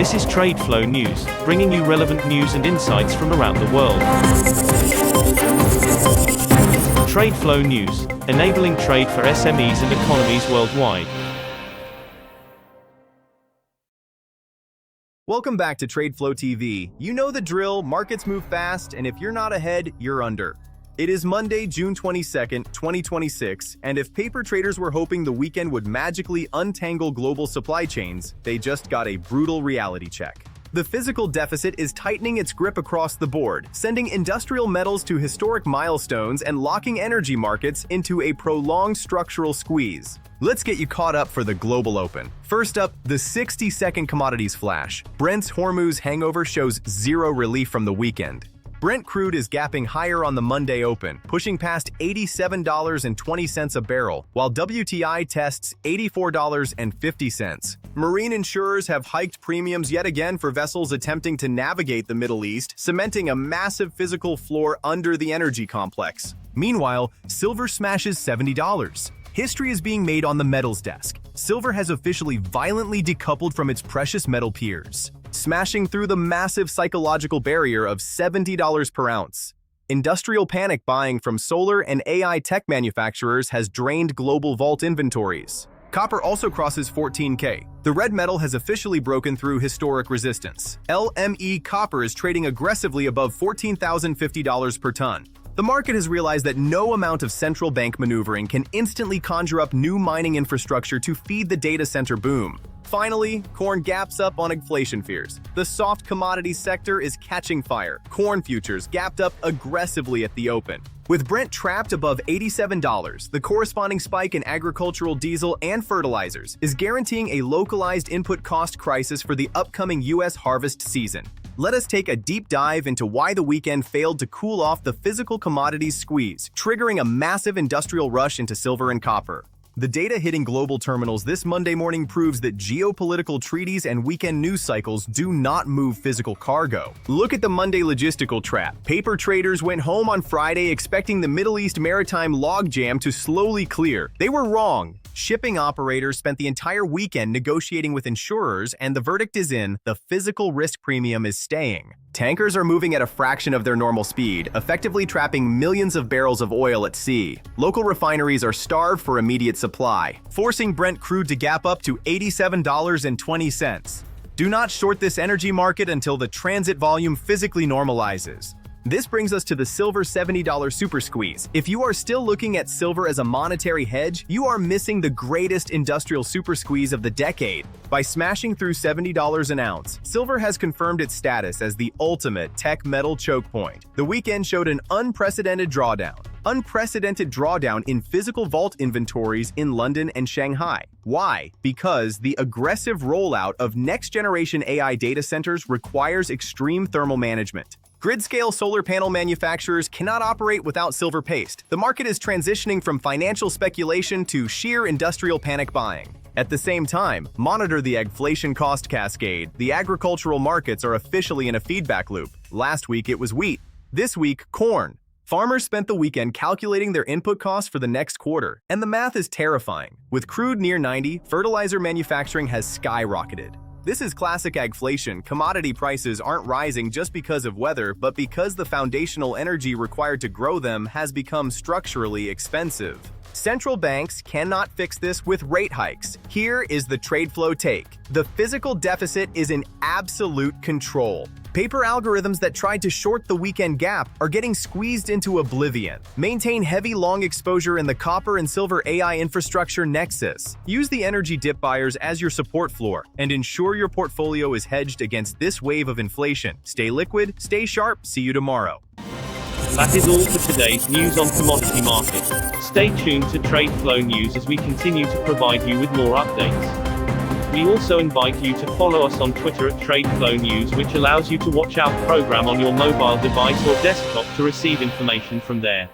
This is TradeFlow News, bringing you relevant news and insights from around the world. TradeFlow News, enabling trade for SMEs and economies worldwide. Welcome back to TradeFlow TV. You know the drill, markets move fast, and if you're not ahead, you're under. It is Monday, June 22nd, 2026, and if paper traders were hoping the weekend would magically untangle global supply chains, they just got a brutal reality check. The physical deficit is tightening its grip across the board, sending industrial metals to historic milestones and locking energy markets into a prolonged structural squeeze. Let's get you caught up for the global open. First up, the 60-second commodities flash. Brent's Hormuz hangover shows zero relief from the weekend. Brent Crude is gapping higher on the Monday open, pushing past $87.20 a barrel, while WTI tests $84.50. Marine insurers have hiked premiums yet again for vessels attempting to navigate the Middle East, cementing a massive physical floor under the energy complex. Meanwhile, silver smashes $70. History is being made on the metals desk. Silver has officially violently decoupled from its precious metal peers, smashing through the massive psychological barrier of $70 per ounce. Industrial panic buying from solar and AI tech manufacturers has drained global vault inventories. Copper also crosses 14K. The red metal has officially broken through historic resistance. LME copper is trading aggressively above $14,050 per ton. The market has realized that no amount of central bank maneuvering can instantly conjure up new mining infrastructure to feed the data center boom. Finally, corn gaps up on inflation fears. The soft commodities sector is catching fire. Corn futures gapped up aggressively at the open. With Brent trapped above $87, the corresponding spike in agricultural diesel and fertilizers is guaranteeing a localized input cost crisis for the upcoming U.S. harvest season. Let us take a deep dive into why the weekend failed to cool off the physical commodities squeeze, triggering a massive industrial rush into silver and copper. The data hitting global terminals this Monday morning proves that geopolitical treaties and weekend news cycles do not move physical cargo. Look at the Monday logistical trap. Paper traders went home on Friday expecting the Middle East maritime logjam to slowly clear. They were wrong. Shipping operators spent the entire weekend negotiating with insurers, and the verdict is in: the physical risk premium is staying. Tankers are moving at a fraction of their normal speed, effectively trapping millions of barrels of oil at sea. Local refineries are starved for immediate supply, forcing Brent Crude to gap up to $87.20. Do not short this energy market until the transit volume physically normalizes. This brings us to the silver $70 super squeeze. If you are still looking at silver as a monetary hedge, you are missing the greatest industrial super squeeze of the decade. By smashing through $70 an ounce, silver has confirmed its status as the ultimate tech metal choke point. The weekend showed an unprecedented drawdown in physical vault inventories in London and Shanghai. Why? Because the aggressive rollout of next-generation AI data centers requires extreme thermal management. Grid-scale solar panel manufacturers cannot operate without silver paste. The market is transitioning from financial speculation to sheer industrial panic buying. At the same time, monitor the Agflation Cost Cascade. The agricultural markets are officially in a feedback loop. Last week it was wheat. This week, corn. Farmers spent the weekend calculating their input costs for the next quarter, and the math is terrifying. With crude near 90, fertilizer manufacturing has skyrocketed. This is classic agflation. Commodity prices aren't rising just because of weather, but because the foundational energy required to grow them has become structurally expensive. Central banks cannot fix this with rate hikes. Here is the TradeFlow take. The physical deficit is in absolute control. Paper algorithms that tried to short the weekend gap are getting squeezed into oblivion. Maintain heavy long exposure in the copper and silver AI infrastructure nexus. Use the energy dip buyers as your support floor, and ensure your portfolio is hedged against this wave of inflation. Stay liquid, stay sharp, see you tomorrow. That is all for today's news on commodity markets. Stay tuned to TradeFlow News as we continue to provide you with more updates. We also invite you to follow us on Twitter at TradeFlow News, which allows you to watch our program on your mobile device or desktop to receive information from there.